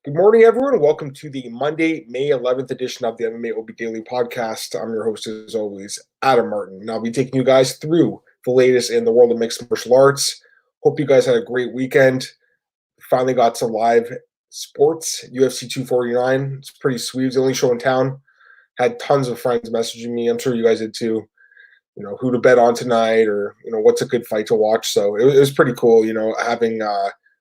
Good morning, everyone. Welcome to the Monday, May 11th edition of the MMAOB Daily Podcast. I'm your host, as always, Adam Martin. And I'll be taking you guys through the latest in the world of mixed martial arts. Hope you guys had a great weekend. Finally got some live sports, UFC 249. It's pretty sweet. It's the only show in town. Had tons of friends messaging me. I'm sure you guys did too. Who to bet on tonight or, what's a good fight to watch. So it was pretty cool, having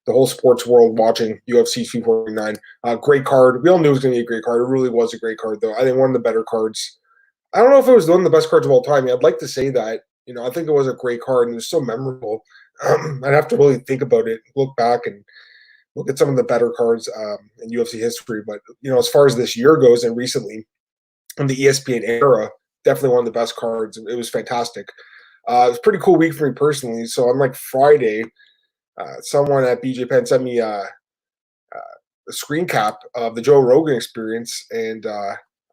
the whole sports world watching UFC 249. Great card. We all knew it was going to be a great card. It really was a great card, though. I think one of the better cards. I don't know if it was one of the best cards of all time. I'd like to say that. I think it was a great card, and it was so memorable. I'd have to really think about it, look back, and look at some of the better cards in UFC history. But, as far as this year goes and recently, in the ESPN era, definitely one of the best cards. It was fantastic. It was a pretty cool week for me personally. So on Friday, someone at BJ Penn sent me a screen cap of the Joe Rogan Experience, and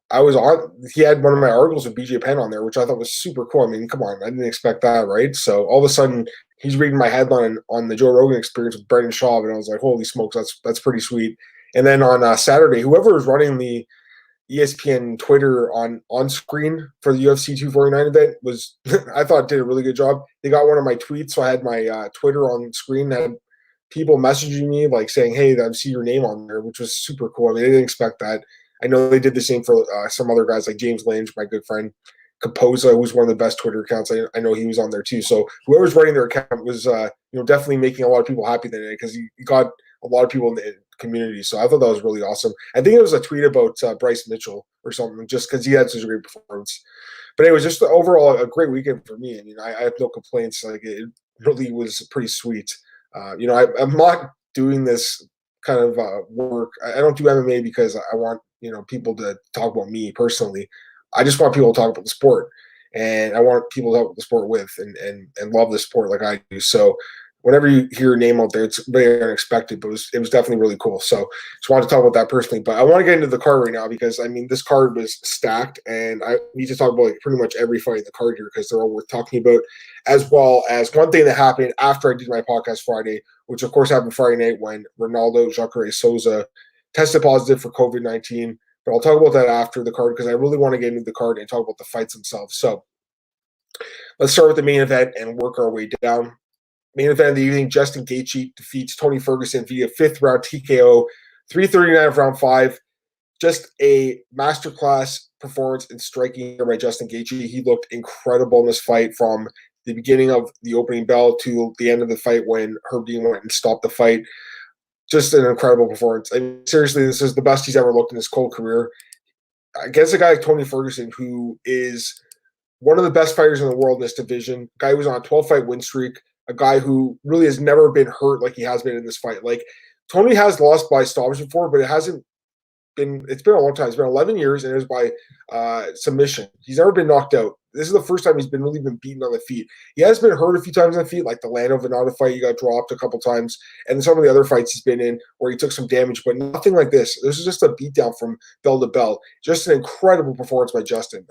I was on. He had one of my articles with BJ Penn on there, which I thought was super cool. I mean, come on, I didn't expect that, right? So all of a sudden, he's reading my headline on the Joe Rogan Experience with Brendan Schaub, and I was like, holy smokes, that's pretty sweet. And then on Saturday, whoever was running the ESPN Twitter on screen for the UFC 249 event was, I thought, did a really good job. They got one of my tweets, so I had my Twitter on screen, had people messaging me saying, hey, I see your name on there, which was super cool. I mean, they didn't expect that. I know they did the same for some other guys like James Lange, my good friend, Capoza, who's one of the best Twitter accounts. I know he was on there too. So whoever's writing their account was definitely making a lot of people happy that day, because he got a lot of people in the community. So I thought that was really awesome. I think it was a tweet about Bryce Mitchell or something, just because he had such a great performance. But anyways, just overall a great weekend for me. I mean, I have no complaints. It really was pretty sweet. I'm not doing this kind of work. I don't do MMA because I want people to talk about me personally. I just want people to talk about the sport, and I want people to talk about the sport with and love the sport like I do. So whenever you hear your name out there, it's very unexpected, but it was definitely really cool. So just wanted to talk about that personally. But I want to get into the card right now because, I mean, this card was stacked, and I need to talk about pretty much every fight in the card here because they're all worth talking about, as well as one thing that happened after I did my podcast Friday, which of course happened Friday night when Ronaldo Souza tested positive for COVID-19. But I'll talk about that after the card because I really want to get into the card and talk about the fights themselves. So let's start with the main event and work our way down. Main event of the evening, Justin Gaethje defeats Tony Ferguson via fifth round TKO, 3:39 of round 5. Just a masterclass performance in striking by Justin Gaethje. He looked incredible in this fight from the beginning of the opening bell to the end of the fight when Herb Dean went and stopped the fight. Just an incredible performance. I mean, seriously, this is the best he's ever looked in his whole career. Against a guy like Tony Ferguson, who is one of the best fighters in the world in this division, a guy who was on a 12-fight win streak, a guy who really has never been hurt like he has been in this fight. Tony has lost by stoppage before, but it's been a long time. It's been 11 years, and it was by submission. He's never been knocked out. This is the first time he's really been beaten on the feet. He has been hurt a few times on the feet, like the Lando Venata fight. He got dropped a couple times, and some of the other fights he's been in where he took some damage, but nothing like this. This is just a beatdown from bell to bell. Just an incredible performance by Justin.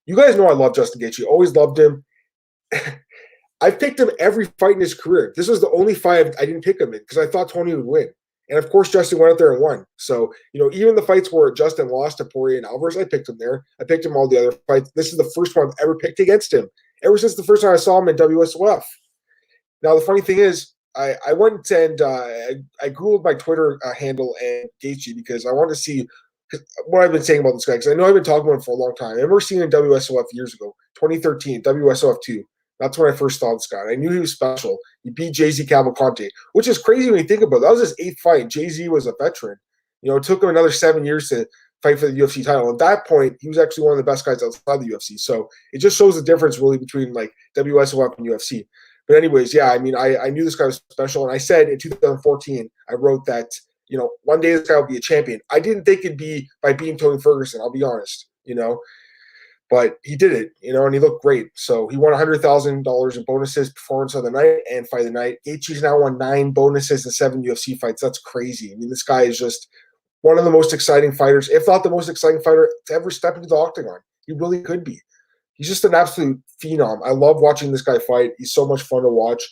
You guys know I love Justin Gaethje. Always loved him. I picked him every fight in his career. This was the only fight I didn't pick him in because I thought Tony would win. And of course, Justin went out there and won. So, even the fights where Justin lost to Poirier and Alvarez, I picked him there. I picked him all the other fights. This is the first one I've ever picked against him, ever since the first time I saw him in WSOF. Now, the funny thing is, I went and I Googled my Twitter handle and Gaethje because I wanted to see what I've been saying about this guy, because I know I've been talking about him for a long time. I remember seeing him in WSOF years ago, 2013, WSOF 2. That's when I first saw this guy. I knew he was special. He beat Jay-Z Cavalcante, which is crazy when you think about it. That was his 8th fight. Jay-Z was a veteran. It took him another 7 years to fight for the UFC title. At that point, he was actually one of the best guys outside the UFC. So it just shows the difference really between WSOF and UFC. But anyways, yeah, I mean, I knew this guy was special. And I said in 2014, I wrote that, one day this guy will be a champion. I didn't think it'd be by beating Tony Ferguson, I'll be honest, But he did it, and he looked great. So he won $100,000 in bonuses, performance of the night, and fight of the night. Gaethje's now won 9 bonuses in 7 UFC fights. That's crazy. I mean, this guy is just one of the most exciting fighters, if not the most exciting fighter to ever step into the octagon. He really could be. He's just an absolute phenom. I love watching this guy fight. He's so much fun to watch.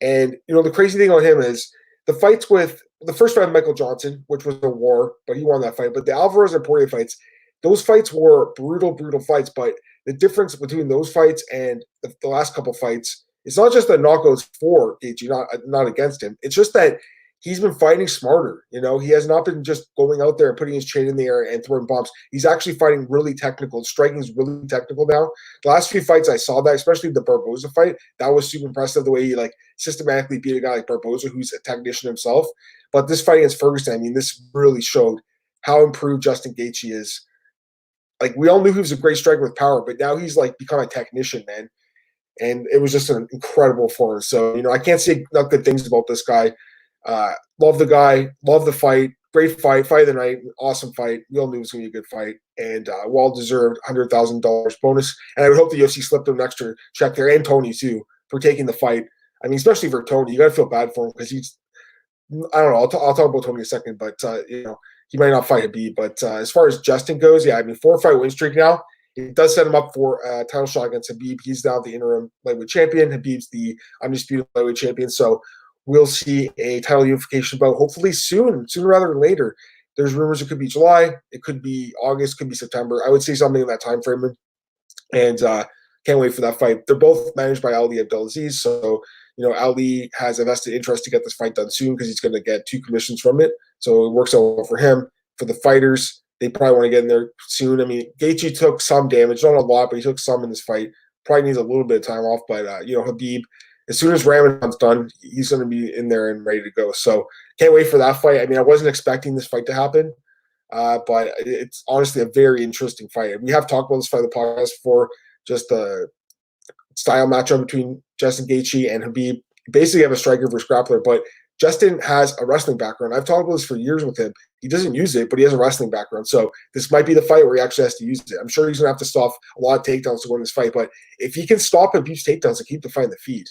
And, the crazy thing on him is the fights with the first fight with Michael Johnson, which was a war, but he won that fight. But the Alvarez and Poirier fights, those fights were brutal, brutal fights. But the difference between those fights and the last couple fights, it's not just the knockouts for Gaethje, not against him. It's just that he's been fighting smarter. He has not been just going out there and putting his chin in the air and throwing bombs. He's actually fighting really technical. Striking is really technical now. The last few fights I saw that, especially the Barboza fight, that was super impressive. The way he systematically beat a guy like Barboza, who's a technician himself. But this fight against Ferguson, I mean, this really showed how improved Justin Gaethje is. We all knew he was a great striker with power, but now he's become a technician, man. And it was just an incredible performance. So, I can't say enough good things about this guy. Love the guy, love the fight, great fight of the night, awesome fight. We all knew it was going to be a good fight, and well-deserved $100,000 bonus. And I would hope the UFC slipped him an extra check there, and Tony too, for taking the fight. I mean, especially for Tony, you got to feel bad for him because he's, I don't know, I'll talk about Tony in a second, but he might not fight Khabib. But as far as Justin goes, yeah, I mean, 4-fight win streak now. It does set him up for a title shot against Khabib. He's now the interim lightweight champion. Habib's the undisputed lightweight champion. So we'll see a title unification bout hopefully sooner rather than later. There's rumors it could be July, it could be August, could be September. I would say something in that time frame, and can't wait for that fight. They're both managed by Ali Abdelaziz, so Ali has a vested interest to get this fight done soon because he's going to get 2 commissions from it. So it works out well for him. For the fighters, they probably want to get in there soon. I mean, Gaethje took some damage, not a lot, but he took some in this fight. Probably needs a little bit of time off, but Khabib, as soon as Ramadan's done, he's going to be in there and ready to go. So can't wait for that fight. I mean, I wasn't expecting this fight to happen, but it's honestly a very interesting fight. We have talked about this fight on the podcast before, just the style matchup between Justin Gaethje and Khabib. You basically have a striker versus grappler, but Justin has a wrestling background. I've talked about this for years with him. He doesn't use it, but he has a wrestling background. So this might be the fight where he actually has to use it. I'm sure he's going to have to stop a lot of takedowns to win this fight, but if he can stop Khabib's takedowns and keep the fight on the feet,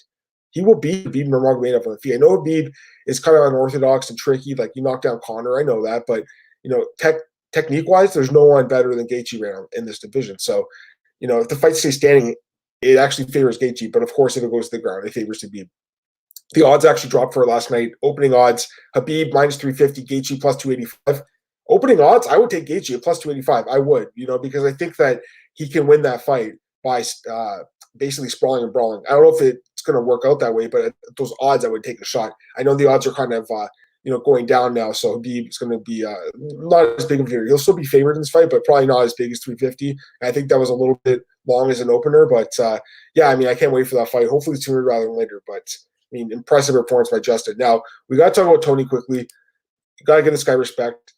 he will beat Khabib Nurmagomedov on the feet. I know Khabib is kind of unorthodox and tricky. He knocked down Conor. I know that, but technique-wise, there's no one better than Gaethje right now in this division. So, if the fight stays standing, it actually favors Gaethje. But of course, if it goes to the ground, it favors Khabib. The odds actually dropped for last night. Opening odds: Khabib minus 350, Gaethje plus 285. Opening odds: I would take Gaethje at plus 285. I would, because I think that he can win that fight by basically sprawling and brawling. I don't know if it's going to work out that way, but at those odds, I would take a shot. I know the odds are kind of going down now, so Khabib is going to be not as big of a favorite. He'll still be favored in this fight, but probably not as big as 350. And I think that was a little bit long as an opener, but yeah, I mean, I can't wait for that fight. Hopefully sooner rather than later, but I mean, impressive performance by Justin. Now, we got to talk about Tony quickly. You got to give this guy respect.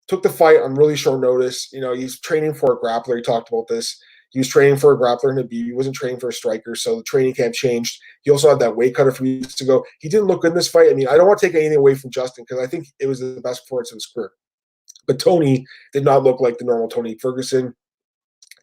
Took the fight on really short notice. He's training for a grappler. He talked about this. He was training for a grappler in Khabib. He wasn't training for a striker, so the training camp changed. He also had that weight cut a few weeks ago. He didn't look good in this fight. I mean, I don't want to take anything away from Justin because I think it was the best performance of his career. But Tony did not look like the normal Tony Ferguson.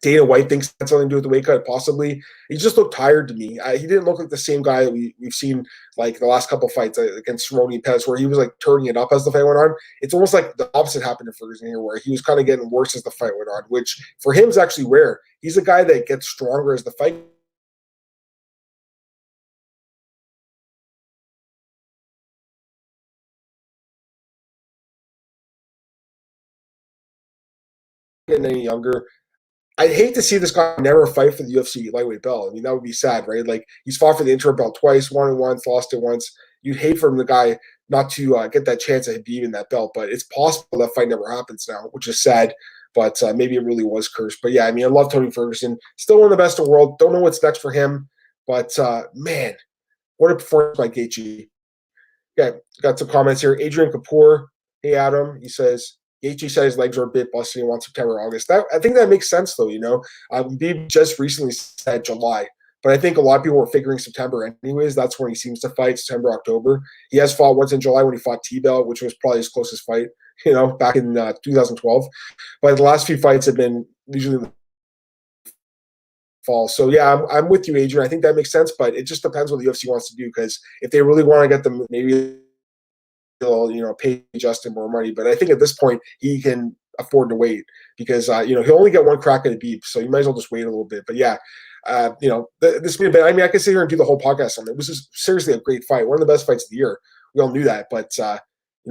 Dana White thinks that's something to do with the weight cut, possibly. He just looked tired to me. He didn't look like the same guy that we've seen the last couple of fights against Cerrone Pettis, where he was turning it up as the fight went on. It's almost like the opposite happened to Ferguson here, where he was kind of getting worse as the fight went on, which for him is actually rare. He's a guy that gets stronger as the fight. Getting any younger. I'd hate to see this guy never fight for the UFC lightweight belt. I mean, that would be sad, right? He's fought for the interim belt twice, won it once, lost it once. You'd hate for the guy not to get that chance at Khabib in that belt, but it's possible that fight never happens now, which is sad. But maybe it really was cursed. But yeah, I mean, I love Tony Ferguson. Still one of the best in the world. Don't know what's next for him, but man, what a performance by Gaethje. Yeah, got some comments here. Adrian Kapoor, hey Adam, he says, Gaethje said his legs are a bit busted. He wants September, August. I think that makes sense, though. Khabib just recently said July, but I think a lot of people were figuring September anyways. That's when he seems to fight, September, October. He has fought once in July when he fought T-Bell, which was probably his closest fight, back in 2012. But the last few fights have been usually in the fall. So yeah, I'm with you, Adrian. I think that makes sense, but it just depends what the UFC wants to do, because if they really want to get them, maybe they'll pay Justin more money. But I think at this point he can afford to wait, because he'll only get one crack at a beep, so you might as well just wait a little bit. But yeah, this would be. I mean, I could sit here and do the whole podcast on it. It was just seriously a great fight, one of the best fights of the year. We all knew that, but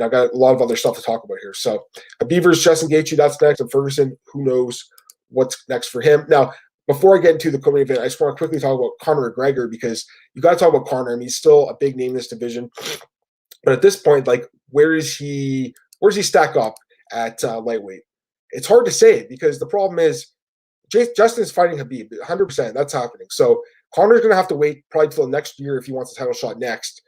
I got a lot of other stuff to talk about here. So Beavers, Justin Gaethje, that's next. And Ferguson, who knows what's next for him. Now, before I get into the co-main event, I just want to quickly talk about Conor McGregor, because you got to talk about Conor. I mean, he's still a big name in this division. But at this point, like, where does he stack up at lightweight? It's hard to say, because the problem is Justin's fighting Khabib, 100%. That's happening. So Conor's going to have to wait probably till next year if he wants a title shot next.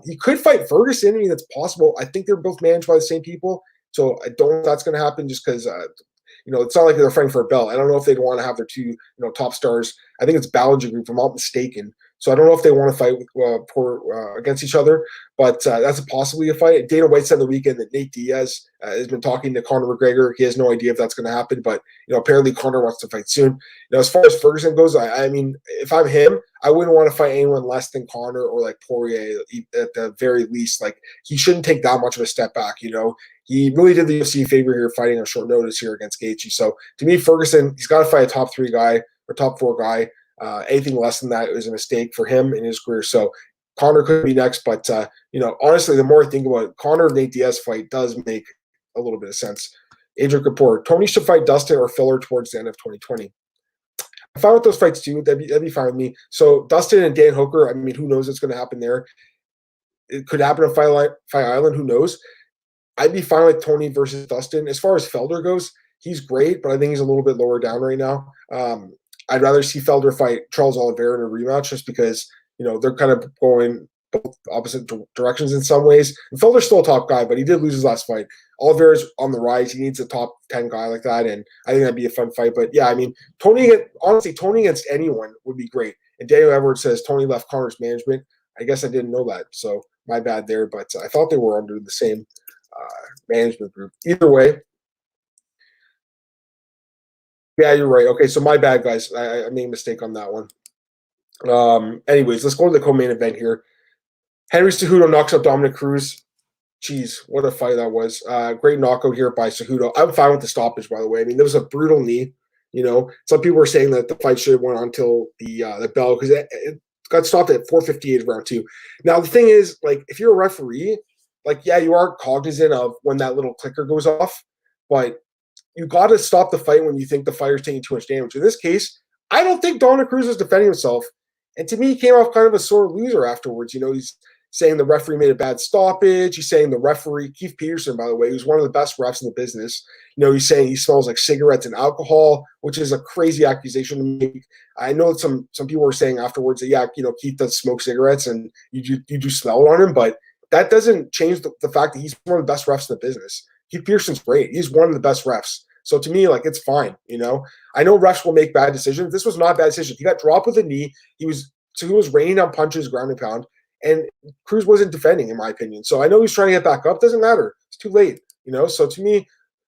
He could fight Ferguson. I mean, that's possible. I think they're both managed by the same people. So I don't know if that's going to happen, just because, it's not like they're fighting for a belt. I don't know if they'd want to have their two, top stars. I think it's Ballinger Group, if I'm not mistaken. So I don't know if they want to fight against each other, but that's possibly a fight. Dana White said the weekend that Nate Diaz has been talking to Conor McGregor. He has no idea if that's going to happen, but apparently Conor wants to fight soon. As far as Ferguson goes, I mean, if I'm him, I wouldn't want to fight anyone less than Conor or like Poirier at the very least. Like, he shouldn't take that much of a step back. He really did the UFC a favor here fighting on short notice here against Gaethje. So to me, Ferguson, he's got to fight a top 3 guy or top 4 guy. Anything less than that is a mistake for him in his career. So Conor could be next, but honestly, the more I think about it, Conor Nate Diaz fight does make a little bit of sense. Adrian Kapoor, Tony should fight Dustin or Filler towards the end of 2020. I'm fine with those fights too. That'd be fine with me. So Dustin and Dan Hooker, I mean, who knows what's going to happen there? It could happen on Fight Island. Who knows? I'd be fine with Tony versus Dustin. As far as Felder goes, he's great, but I think he's a little bit lower down right now. I'd rather see Felder fight Charles Oliveira in a rematch, just because, they're kind of going both opposite directions in some ways. And Felder's still a top guy, but he did lose his last fight. Oliveira's on the rise. He needs a top 10 guy like that, and I think that'd be a fun fight. But yeah, I mean, Tony against anyone would be great. And Daniel Edwards says Tony left Conor's management. I guess I didn't know that, so my bad there. But I thought they were under the same management group. Either way, yeah, you're right. Okay, so my bad, guys. I made a mistake on that one. Anyways, let's go to the co-main event here. Henry Cejudo knocks out Dominick Cruz. Jeez, what a fight that was. Great knockout here by Cejudo. I'm fine with the stoppage, by the way. I mean, there was a brutal knee. Some people were saying that the fight should have went on until the bell, because it got stopped at 4:58 of round 2. Now, the thing is, like, if you're a referee, like, yeah, you are cognizant of when that little clicker goes off, but you got to stop the fight when you think the fighter's taking too much damage. In this case, I don't think Dominick Cruz was defending himself. And to me, he came off kind of a sore loser afterwards. He's saying the referee made a bad stoppage. He's saying the referee, Keith Peterson, by the way, who's one of the best refs in the business, he's saying he smells like cigarettes and alcohol, which is a crazy accusation to make. I know that some people were saying afterwards that, yeah, Keith does smoke cigarettes and you do smell it on him, but that doesn't change the fact that he's one of the best refs in the business. Keith Pearson's great. He's one of the best refs. So to me, like, it's fine. I know refs will make bad decisions. This was not a bad decision. He got dropped with a knee. He was raining on punches, ground and pound, and Cruz wasn't defending, in my opinion. So I know he's trying to get back up. Doesn't matter. It's too late. So to me,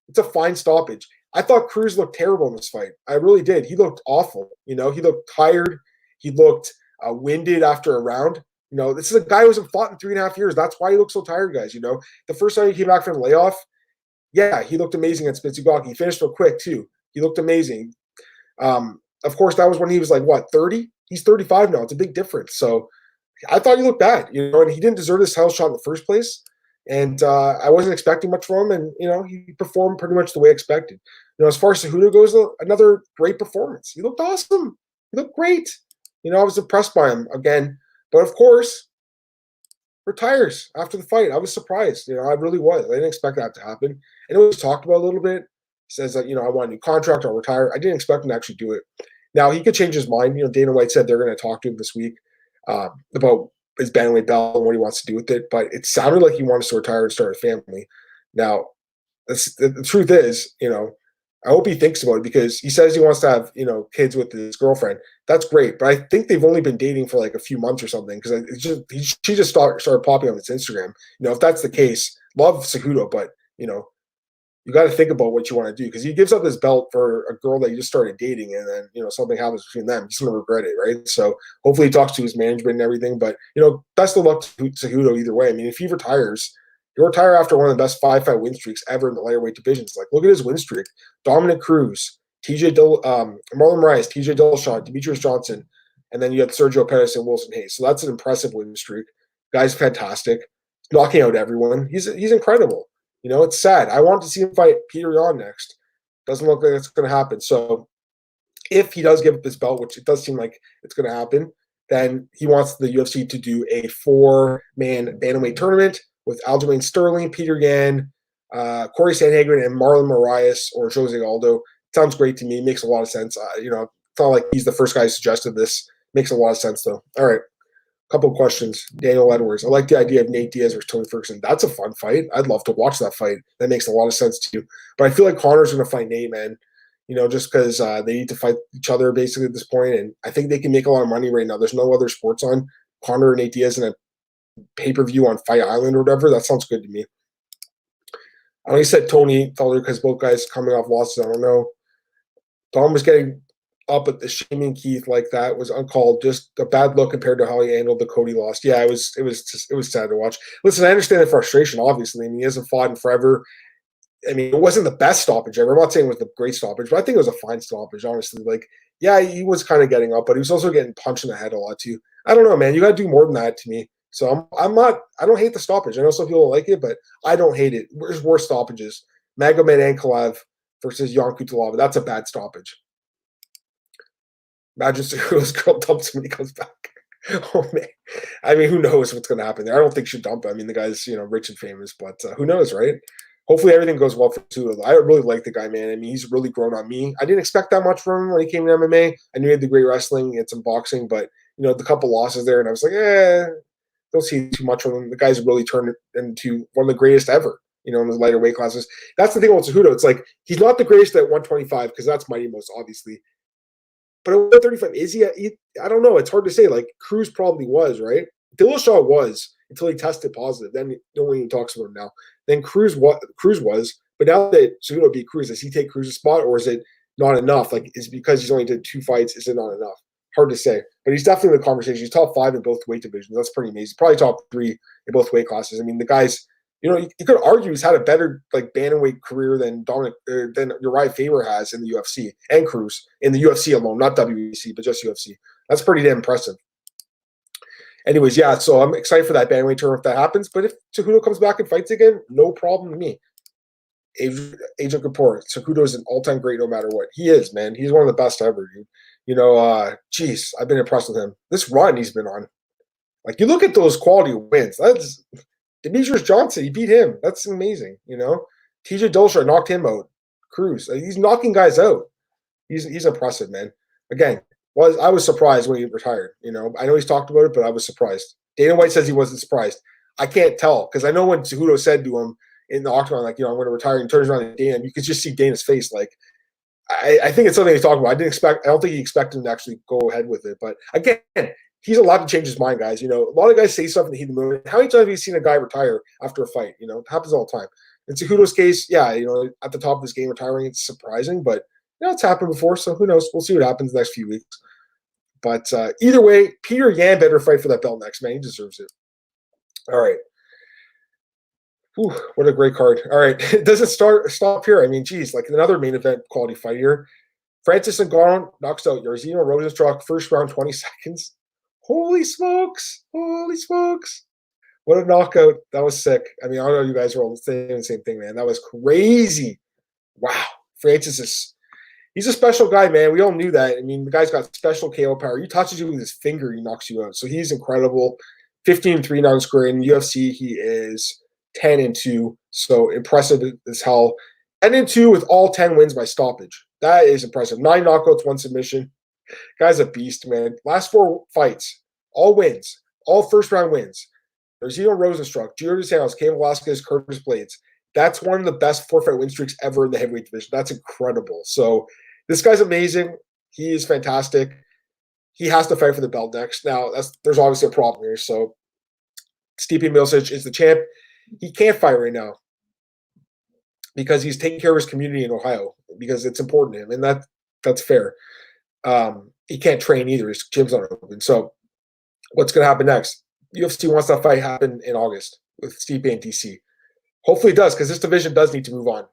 it's a fine stoppage. I thought Cruz looked terrible in this fight. I really did. He looked awful. He looked tired. He looked winded after a round. This is a guy who hasn't fought in 3.5 years. That's why he looks so tired, guys. The first time he came back from the layoff, yeah, he looked amazing at Spitsugaki. He finished real quick, too. He looked amazing. Of course, that was when he was like, 30? He's 35 now. It's a big difference. So I thought he looked bad, and he didn't deserve this title shot in the first place. And I wasn't expecting much from him. And, he performed pretty much the way I expected. As far as Cejudo goes, another great performance. He looked awesome. He looked great. I was impressed by him again. But, of course, retires after the fight. I was surprised. I really was. I didn't expect that to happen. And it was talked about a little bit. He says that, I want a new contract. I'll retire. I didn't expect him to actually do it. Now, he could change his mind. Dana White said they're going to talk to him this week about his bantamweight belt and what he wants to do with it. But it sounded like he wants to retire and start a family. Now, the truth is, I hope he thinks about it, because he says he wants to have, kids with his girlfriend. That's great. But I think they've only been dating for like a few months or something, because she just started popping on his Instagram. If that's the case, love Cejudo, but, you got to think about what you want to do, because he gives up his belt for a girl that you just started dating, and then, something happens between them. He's going to regret it, right? So hopefully he talks to his management and everything. But, best of luck to Cejudo either way. I mean, if he retires, he'll retire after one of the best 5-fight win streaks ever in the lightweight divisions. Like, look at his win streak. Dominick Cruz, Marlon Moraes, TJ Dillashaw, Demetrius Johnson, and then you had Sergio Pettis and Wilson Hayes. So that's an impressive win streak. Guy's fantastic. knocking out everyone. He's incredible. You know, it's sad. I want to see him fight Peter Yan next. Doesn't look like it's going to happen. So if he does give up his belt, which it does seem like it's going to happen, then he wants the UFC to do a 4-man bantamweight tournament with Aljamain Sterling, Peter Yan, Corey Sandhagen, and Marlon Moraes or Jose Aldo. Sounds great to me. Makes a lot of sense. You know, it's not like he's the first guy who suggested this. Makes a lot of sense, though. All right. Couple of questions. Daniel Edwards. I like the idea of Nate Diaz versus Tony Ferguson. That's a fun fight. I'd love to watch that fight. That makes a lot of sense to you. But I feel like Conor's going to fight Nate, man. You know, just because they need to fight each other basically at this point, and I think they can make a lot of money right now. There's no other sports on. Conor and Nate Diaz in a pay-per-view on Fight Island or whatever. That sounds good to me. I know you said Tony Felder because both guys coming off losses. I don't know. Dom was getting up at the shaming Keith like that was uncalled. Just a bad look compared to how he handled the Cody loss. Yeah, it was sad to watch. Listen, I understand the frustration. Obviously, I mean, he hasn't fought in forever. I mean, it wasn't the best stoppage ever. I'm not saying it was the great stoppage, but I think it was a fine stoppage, honestly. Like, yeah, he was kind of getting up, but he was also getting punched in the head a lot too. I don't know, man. You got to do more than that to me. So I don't hate the stoppage. I know some people like it, but I don't hate it. There's worse stoppages. Magomed Ankalaev versus Jan Kutalava. That's a bad stoppage. Imagine Cejudo's girl dumps him when he comes back. Oh, man. I mean, who knows what's going to happen there? I don't think she should dump him. I mean, the guy's, you know, rich and famous, but who knows, right? Hopefully everything goes well for Cejudo. I really like the guy, man. I mean, he's really grown on me. I didn't expect that much from him when he came to MMA. I knew he had the great wrestling, he had some boxing, but, you know, the couple losses there, and I was like, don't see too much from him. The guy's really turned into one of the greatest ever, you know, in the lighter weight classes. That's the thing about Cejudo. It's like, he's not the greatest at 125 because that's Mighty Most, obviously. But at 135, is he? I don't know. It's hard to say. Like, Cruz probably was, right? Dillashaw was until he tested positive. Then no one even talks about him now. Then Cruz was. But now that Cejudo beat Cruz, does he take Cruz's spot, or is it not enough? Like, is it because he's only did 2 fights, is it not enough? Hard to say. But he's definitely in the conversation. He's top 5 in both weight divisions. That's pretty amazing. Probably top 3 in both weight classes. I mean, the guy's, you know, you could argue he's had a better like bantamweight career than than Uriah Faber has in the UFC, and Cruz in the UFC alone, not WEC, but just UFC. That's pretty damn impressive. Anyways, yeah, so I'm excited for that bantamweight tour if that happens. But if Cejudo comes back and fights again, no problem to me. Agent Kapoor, Cejudo is an all-time great no matter what. He is, man. He's one of the best ever, dude. You know, geez, I've been impressed with him. This run he's been on. Like, you look at those quality wins. That's Demetrius Johnson. He beat him. That's amazing, you know. TJ Dillashaw knocked him out. Cruz. He's knocking guys out. He's impressive, man. Again, I was surprised when he retired. You know, I know he's talked about it, but I was surprised. Dana White says he wasn't surprised. I can't tell because I know when Cejudo said to him in the octagon, like, you know, I'm going to retire, and turns around to Dana, you could just see Dana's face. Like, I think it's something he's talking about. I don't think he expected him to actually go ahead with it. But again, he's allowed to change his mind, guys. You know, a lot of guys say stuff in the heat of the moment. How many times have you seen a guy retire after a fight? You know, it happens all the time. In Cejudo's case, yeah, you know, at the top of this game retiring, it's surprising, but you know, it's happened before, so who knows? We'll see what happens the next few weeks. But either way, Peter Yan better fight for that belt next, man. He deserves it. All right. Whew, what a great card. All right. It doesn't stop here. I mean, geez, like another main event quality fight here. Francis Ngannou knocks out Jairzinho Rozenstruik first round 20 seconds. Holy smokes. Holy smokes. What a knockout. That was sick. I mean, I know you guys are all saying the same thing, man. That was crazy. Wow. Francis he's a special guy, man. We all knew that. I mean, the guy's got special KO power. He touches you with his finger, he knocks you out. So he's incredible. 15-3 non-square. In UFC, he is 10-2. So impressive as hell. 10-2 with all 10 wins by stoppage. That is impressive. 9 knockouts, 1 submission. Guy's a beast, man. Last 4 fights, all wins, all first-round wins. Jairzinho Rozenstruik, Gio dos Santos, Cain Velasquez, Curtis Blades. That's one of the best 4-fight win streaks ever in the heavyweight division. That's incredible. So this guy's amazing. He is fantastic. He has to fight for the belt next. Now, there's obviously a problem here. So Stipe Miocic is the champ. He can't fight right now because he's taking care of his community in Ohio because it's important to him, and that's fair. He can't train either. His gym's not open. So what's going to happen next? UFC wants that fight happen in August with Stipe and DC. Hopefully it does because this division does need to move on.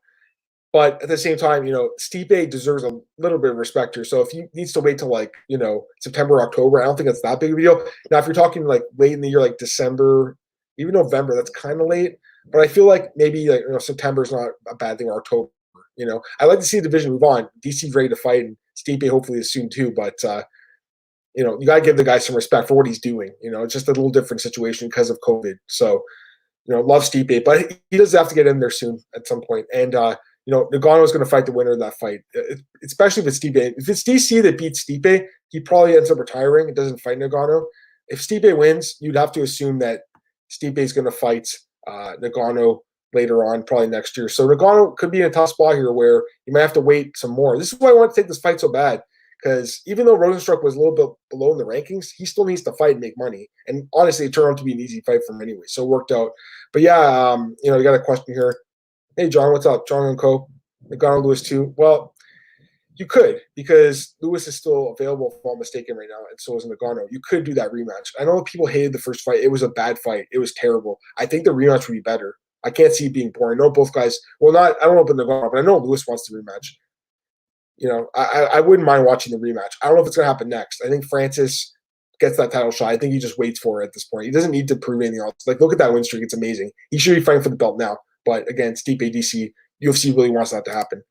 But at the same time, you know, Stipe deserves a little bit of respect here. So if he needs to wait till like, you know, September, October, I don't think it's that big of a deal. Now, if you're talking like late in the year, like December, Even November, that's kind of late. But I feel like maybe September is not a bad thing, or October. I'd like to see the division move on. DC's ready to fight, and Stipe hopefully is soon too. But you got to give the guy some respect for what he's doing. It's just a little different situation because of COVID. So, love Stipe, but he does have to get in there soon at some point. And Ngannou is going to fight the winner of that fight, especially if it's Stipe. If it's DC that beats Stipe, he probably ends up retiring and doesn't fight Ngannou. If Stipe wins, you'd have to assume that Stipe is going to fight Ngannou later on, probably next year. So Ngannou could be in a tough spot here where you might have to wait some more. This is why I want to take this fight so bad, because even though Rozenstruik was a little bit below in the rankings, he still needs to fight and make money. And honestly, it turned out to be an easy fight for him anyway, so it worked out. But yeah, you got a question here. Hey, John, what's up? John and Co. Ngannou Lewis too. Well, you could, because Lewis is still available, if I'm not mistaken, right now, and so is Ngannou. You could do that rematch. I know people hated the first fight. It was a bad fight. It was terrible. I think the rematch would be better. I can't see it being boring. I know both guys. Well, I don't know about Ngannou, but I know Lewis wants the rematch. I wouldn't mind watching the rematch. I don't know if it's going to happen next. I think Francis gets that title shot. I think he just waits for it at this point. He doesn't need to prove anything else. Like, look at that win streak. It's amazing. He should be fighting for the belt now. But again, Stipe, DC, UFC really wants that to happen.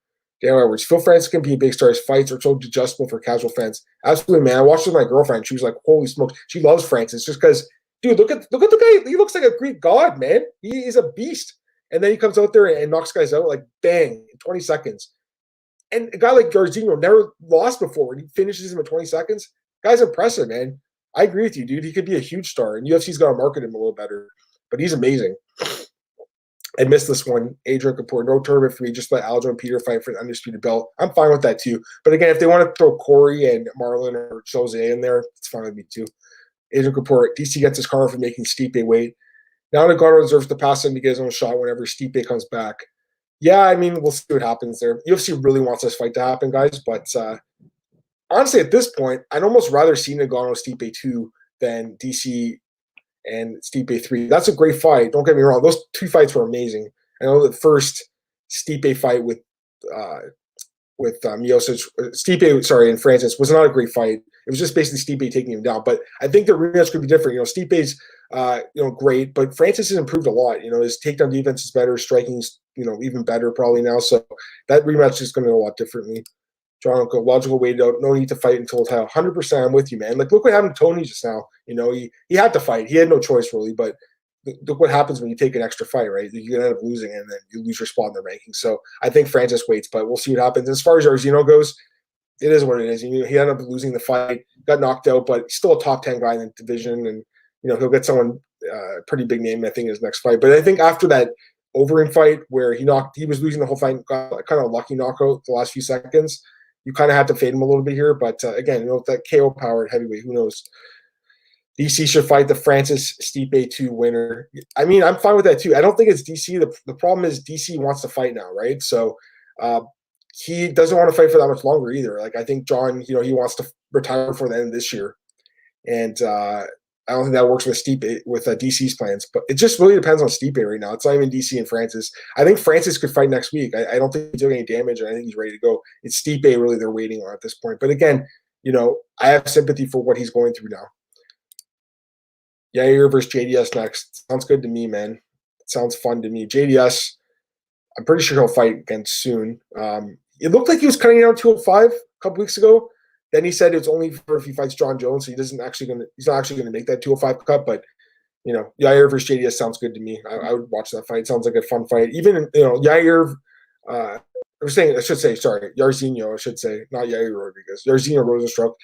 Daniel Edwards, Phil Francis can be a big star. His fights are so digestible for casual fans. Absolutely, man. I watched with my girlfriend. She was like, holy smokes. She loves Francis just because, dude, look at the guy. He looks like a Greek god, man. He is a beast. And then he comes out there and knocks guys out like bang in 20 seconds. And a guy like Jairzinho never lost before. When he finishes him in 20 seconds, guy's impressive, man. I agree with you, dude. He could be a huge star, and UFC's got to market him a little better. But he's amazing. I missed this one. Adrian Kapoor, no tournament for me. Just let Aljo and Peter fight for the undisputed belt. I'm fine with that too. But again, if they want to throw Corey and Marlon or Jose in there, it's fine with me too. Adrian Kapoor, DC gets his karma for making Stipe wait. Now Ngannou deserves to pass him to get his own shot whenever Stipe comes back. Yeah, I mean, we'll see what happens there. UFC really wants this fight to happen, guys. But honestly, at this point, I'd almost rather see Ngannou Stipe 2 than DC and Stipe 3. That's a great fight. Don't get me wrong. Those two fights were amazing. I know the first Stipe fight with Miocic, and Francis was not a great fight. It was just basically Stipe taking him down. But I think the rematch could be different. Stipe's great, but Francis has improved a lot. His takedown defense is better, striking's even better probably now. So that rematch is going to go a lot differently. John, logical way to no need to fight until title. 100%, I'm with you, man. Like, look what happened to Tony just now. He had to fight. He had no choice really, but look what happens when you take an extra fight, right? You end up losing, and then you lose your spot in the rankings. So I think Francis waits, but we'll see what happens. As far as Jairzinho goes, it is what it is. He ended up losing the fight, got knocked out, but he's still a top 10 guy in the division, and he'll get someone pretty big name, I think, in his next fight. But I think after that Overeem fight where he was losing the whole fight, got kind of a lucky knockout the last few seconds, you kind of had to fade him a little bit here. But again, with that KO power at heavyweight, who knows? DC should fight the Francis Stipe 2 winner. I mean, I'm fine with that too. I don't think it's DC. The problem is DC wants to fight now, right? So he doesn't want to fight for that much longer either. Like, I think John, he wants to retire before the end of this year. And I don't think that works with Stipe, with DC's plans. But it just really depends on Stipe right now. It's not even DC and Francis. I think Francis could fight next week. I don't think he's doing any damage, and I think he's ready to go. It's Stipe really they're waiting on at this point. But again, I have sympathy for what he's going through now. Yair versus JDS next. Sounds good to me, man. It sounds fun to me. JDS, I'm pretty sure he'll fight again soon. It looked like he was cutting down 205 a couple weeks ago. Then he said it's only for if he fights John Jones, so he's not actually gonna make that 205 cut. But Yair versus JDS sounds good to me. I would watch that fight. It sounds like a fun fight. Even Yair, Jairzinho, I should say, not Yair Rodriguez. Jairzinho Rozenstruik.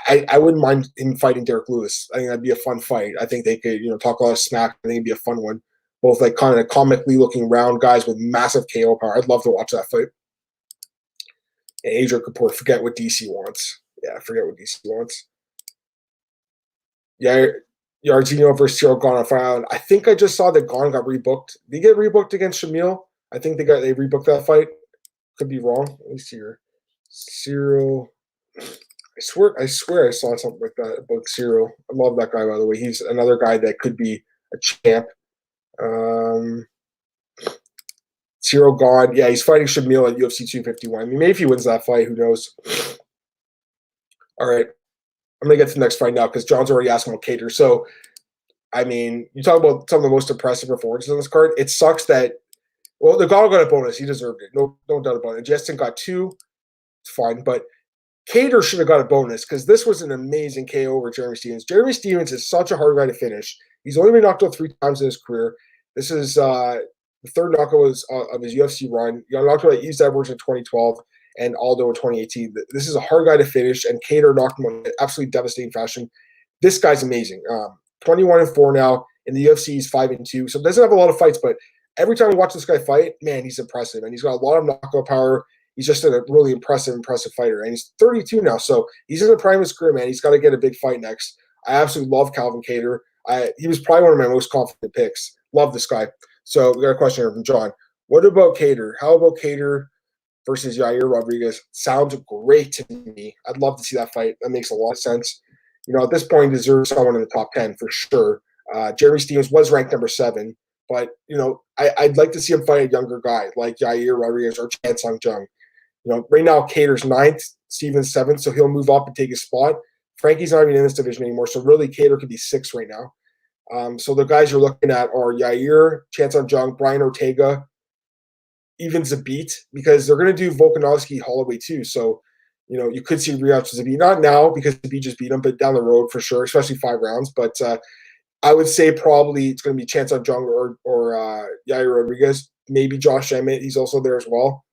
I wouldn't mind him fighting Derek Lewis. I think that'd be a fun fight. I think they could, talk a lot of smack. I think it'd be a fun one. Both like kind of comically looking round guys with massive KO power. I'd love to watch that fight. And Adrian Kapoor, forget what DC wants. Yeah, forget what DC wants. Yeah, Jairzinho versus Cyril Gane on Fire Island. I think I just saw that Gane got rebooked. Did he get rebooked against Shamil? I think they rebooked that fight. Could be wrong. Let me see here. Cyril. I swear I saw something like that about Cyril. I love that guy, by the way. He's another guy that could be a champ. Cyril Gane. Yeah, he's fighting Shamil at UFC 251. I mean, maybe if he wins that fight, who knows? All right. I'm going to get to the next fight now because John's already asking about Kattar. So I mean, you talk about some of the most impressive performances on this card. It sucks that, well, Ngannou got a bonus. He deserved it. No doubt about it. Justin got 2. It's fine. But Kattar should have got a bonus because this was an amazing KO over Jeremy Stephens. Jeremy Stephens is such a hard guy to finish. He's only been knocked out 3 times in his career. This is the third knockout of his UFC run. He got knocked out at East Edwards in 2012 and Aldo in 2018. This is a hard guy to finish, and Kattar knocked him out in absolutely devastating fashion. This guy's amazing. 21-4 now. In the UFC, he's 5-2. So doesn't have a lot of fights, but every time I watch this guy fight, man, he's impressive. And he's got a lot of knockout power. He's just a really impressive fighter. And he's 32 now, so he's in the prime of his career, man. He's got to get a big fight next. I absolutely love Calvin Kattar. He was probably one of my most confident picks. Love this guy. So we got a question here from John. What about Kattar? How about Kattar versus Yair Rodriguez? Sounds great to me. I'd love to see that fight. That makes a lot of sense. At this point, he deserves someone in the top 10 for sure. Jeremy Stephens was ranked number 7, but I'd like to see him fight a younger guy like Yair Rodriguez or Chan Sung Jung. Right now Kattar's 9th, Stephens 7th, so he'll move up and take his spot. Frankie's not even in this division anymore, so really Kattar could be 6th right now. So the guys you're looking at are Yair, Chan Sung Jung, Brian Ortega, even Zabit, because they're going to do Volkanovski Holloway too. So you could see rematch with Zabit, not now because Zabit just beat him, but down the road for sure, especially 5 rounds. But I would say probably it's going to be Chan Sung Jung or Yair Rodriguez, maybe Josh Emmett. He's also there as well.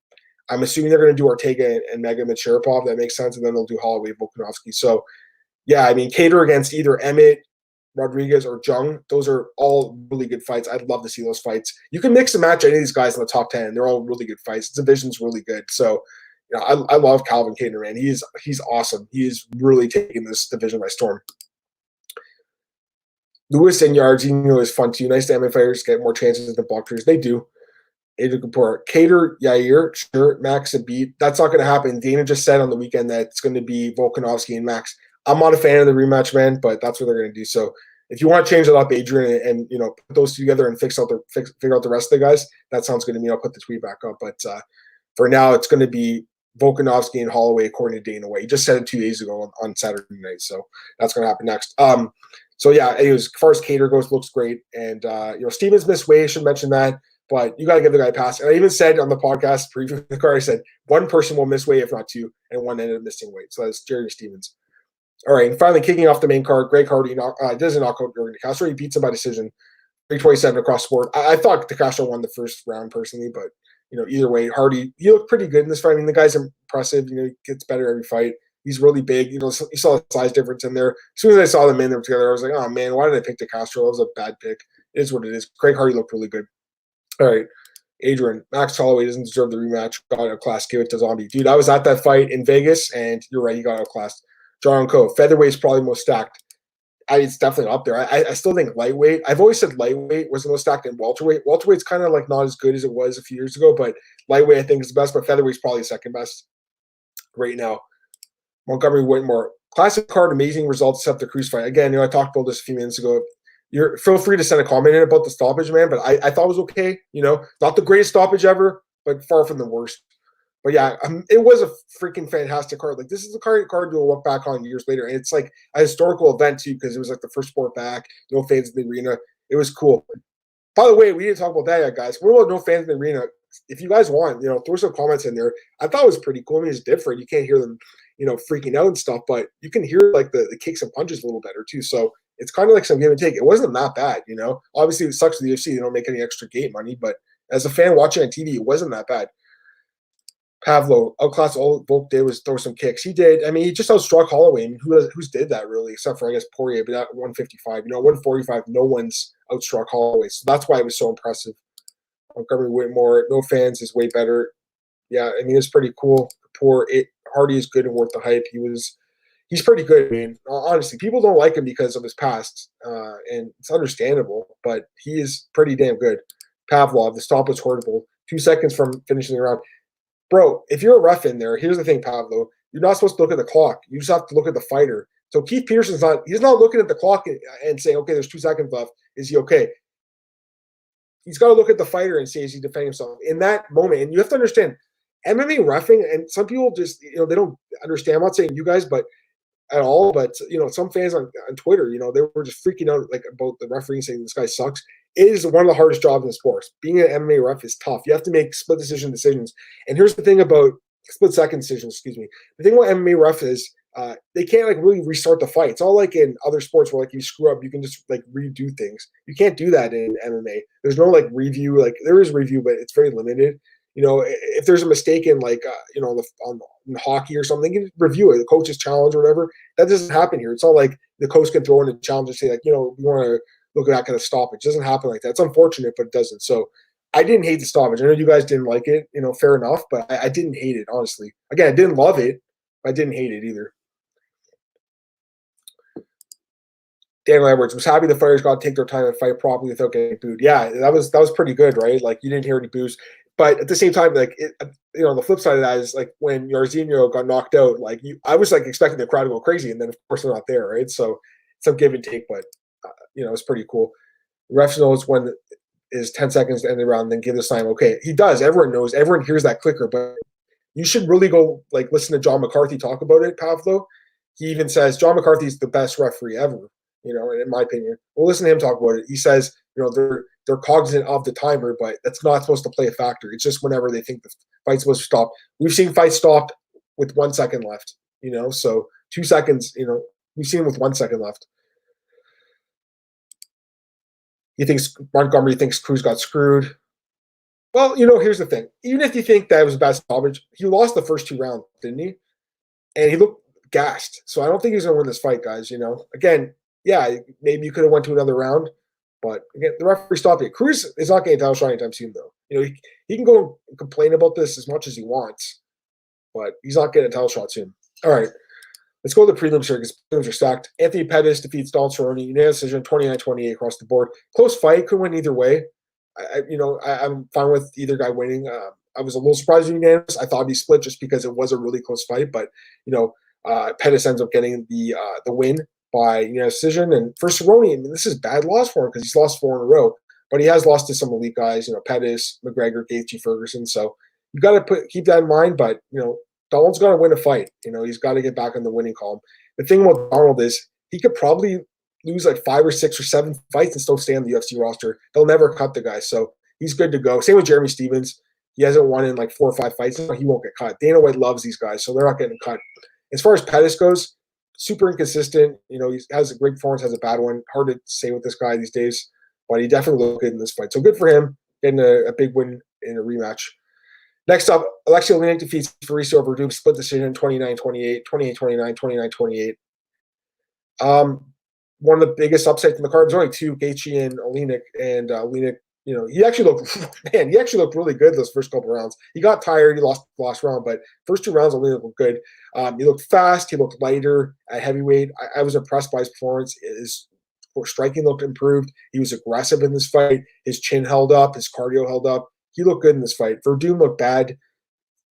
I'm assuming they're going to do Ortega and Magomed Sharapov. That makes sense. And then they'll do Holloway, Volkanovski. So, yeah, I mean, Kattar against either Emmett, Rodriguez, or Jung, those are all really good fights. I'd love to see those fights. You can mix and match any of these guys in the top 10. They're all really good fights. The division's really good. So, I love Calvin Kattar, man. He's awesome. He is really taking this division by storm. Lewis and Jairzinho is fun too. Nice to MMA fighters get more chances than boxers. They do. Kattar, Yair, sure, Max and beat. That's not going to happen. Dana just said on the weekend that it's going to be Volkanovski and Max. I'm not a fan of the rematch, man, but that's what they're going to do. So if you want to change it up, Adrian, and put those two together and figure out the rest of the guys, that sounds good to me. I'll put the tweet back up. But for now, it's going to be Volkanovski and Holloway, according to Dana White. He just said it 2 days ago on Saturday night, so that's going to happen next. So yeah, anyways, as far as Kattar goes, looks great, and Stephens missed weight. I should mention that. But you got to give the guy a pass. And I even said on the podcast preview the card, I said one person will miss weight, if not 2, and one ended up missing weight. So that's Jeremy Stephens. All right, and finally kicking off the main card, Greg Hardy doesn't knock out Jordan De Castro. He beats him by decision, 327 across the board. I thought De Castro won the first round personally, but either way, Hardy, he looked pretty good in this fight. I mean, the guy's impressive. He gets better every fight. He's really big. You saw the size difference in there. As soon as I saw them in there together, I was like, oh man, why did I pick De Castro? That was a bad pick. It is what it is. Greg Hardy looked really good. All right, Adrian, Max Holloway doesn't deserve the rematch. Got outclassed. Give it to Zombie. Dude, I was at that fight in Vegas, and you're right, he got outclassed. John Coe, featherweight's probably most stacked. It's definitely up there. I still think lightweight. I've always said lightweight was the most stacked in welterweight. Welterweight's kind of like not as good as it was a few years ago, but lightweight I think is the best, but featherweight's probably second best right now. Montgomery Whitmore, classic card, amazing results except the Cruz fight. Again, I talked about this a few minutes ago. Feel free to send a comment in about the stoppage, man. But I thought it was okay. Not the greatest stoppage ever, but far from the worst. But yeah, it was a freaking fantastic card. Like this is the card you'll look back on years later, and it's like a historical event too because it was like the first sport back, no fans in the arena. It was cool. By the way, we didn't talk about that yet, guys. What about no fans in the arena? If you guys want, throw some comments in there. I thought it was pretty cool. I mean, it's different. You can't hear them, freaking out and stuff, but you can hear like the kicks and punches a little better too. So it's kind of like some give and take. It wasn't that bad, Obviously, it sucks for the UFC. They don't make any extra gate money, but as a fan watching on TV, it wasn't that bad. Pavlo, outclassed all Volk did was throw some kicks. He did. I mean, he just outstruck Holloway. I mean, who's did that really, except for I guess Poirier, but at 155. 145, no one's outstruck Holloway. So that's why it was so impressive. Montgomery Whitmore, no fans is way better. Yeah, I mean it's pretty cool. Hardy is good and worth the hype. He's pretty good. I mean, honestly, people don't like him because of his past, and it's understandable. But he is pretty damn good. Pavlov, the stop was horrible. 2 seconds from finishing the round. Bro, if you're a ref in there, here's the thing, Pavlo. You're not supposed to look at the clock. You just have to look at the fighter. So Keith Peterson's he's not looking at the clock and saying, okay, there's 2 seconds left. Is he okay? He's got to look at the fighter and say, is he defending himself? In that moment, and you have to understand, MMA reffing, and some people just, they don't understand. I'm not saying you guys, but at all. But some fans on Twitter, they were just freaking out like about the refereeing, saying this guy sucks. It is one of the hardest jobs in sports. Being an MMA ref is tough. You have to make split decisions. And here's the thing about split second decisions. Excuse me. The thing about MMA ref is they can't like really restart the fight. It's all like in other sports where like you screw up, you can just like redo things. You can't do that in MMA. There's no like review. Like there is review, but it's very limited. If there's a mistake in like in hockey or something, you can review it. The coach's challenge or whatever. That doesn't happen here. It's not like the coach can throw in a challenge and say like, we want to look at that kind of stoppage. It doesn't happen like that. It's unfortunate, but it doesn't. So I didn't hate the stoppage. I know you guys didn't like it. Fair enough, but I didn't hate it, honestly. Again, I didn't love it, but I didn't hate it either. Daniel Edwards was happy the fighters got to take their time and fight properly without getting booed. Yeah, that was pretty good, right? Like you didn't hear any boos, but at the same time, like the flip side of that is like when Jairzinho got knocked out, like I was like expecting the crowd to go crazy, and then of course they're not there, right? So some give and take, but it's pretty cool. The ref knows when is 10 seconds to end the round, then give the sign. Okay, he does. Everyone knows. Everyone hears that clicker, but you should really go like listen to John McCarthy talk about it, Pavlo. He even says John McCarthy is the best referee ever. In my opinion. We'll listen to him talk about it. He says, they're cognizant of the timer, but that's not supposed to play a factor. It's just whenever they think the fight's supposed to stop. We've seen fights stopped with 1 second left, so 2 seconds, we've seen with 1 second left. Montgomery thinks Cruz got screwed. Well, here's the thing. Even if you think that was a bad stoppage, he lost the first 2 rounds, didn't he? And he looked gassed. So I don't think he's going to win this fight, guys, Again, yeah, maybe you could have went to another round, but again, the referee stopped it. Cruz is not getting a title shot anytime soon, though. He can go and complain about this as much as he wants, but he's not getting a title shot soon. All right, let's go to the prelims here because prelims are stacked. Anthony Pettis defeats Donald Cerrone, unanimous decision, 29-28 across the board. Close fight, could win either way. I'm fine with either guy winning. I was a little surprised with unanimous. I thought it'd be split just because it was a really close fight, but Pettis ends up getting the win by decision. And for Cerrone, this is bad loss for him because he's lost 4 in a row, but he has lost to some elite guys, Pettis, McGregor, Gaethje, Ferguson. So you got to keep that in mind. But Donald's got to win a fight. He's got to get back in the winning column. The thing about Donald is he could probably lose like 5 or 6 or 7 fights and still stay on the UFC roster. They'll never cut the guy, so he's good to go. Same with Jeremy Stephens. He hasn't won in like 4 or 5 fights, so he won't get cut. Dana White loves these guys, so they're not getting cut. As far as Pettis goes, super inconsistent. He has a great performance, has a bad one. Hard to say with this guy these days, but he definitely looked good in this fight. So good for him getting a big win in a rematch. Next up, Alexei Oleinik defeats Fabricio Verdum, split decision, 29-28, 28-29, 29-28. One of the biggest upsets in the card. There's only 2, Gaethje and Oleinik, and Oleinik, he actually looked really good those first couple rounds. He got tired, he lost the last round, but first 2 rounds, Oleinik looked good. He looked fast, he looked lighter at heavyweight. I was impressed by his performance. His striking looked improved. He was aggressive in this fight. His chin held up, his cardio held up. He looked good in this fight. Verdum looked bad.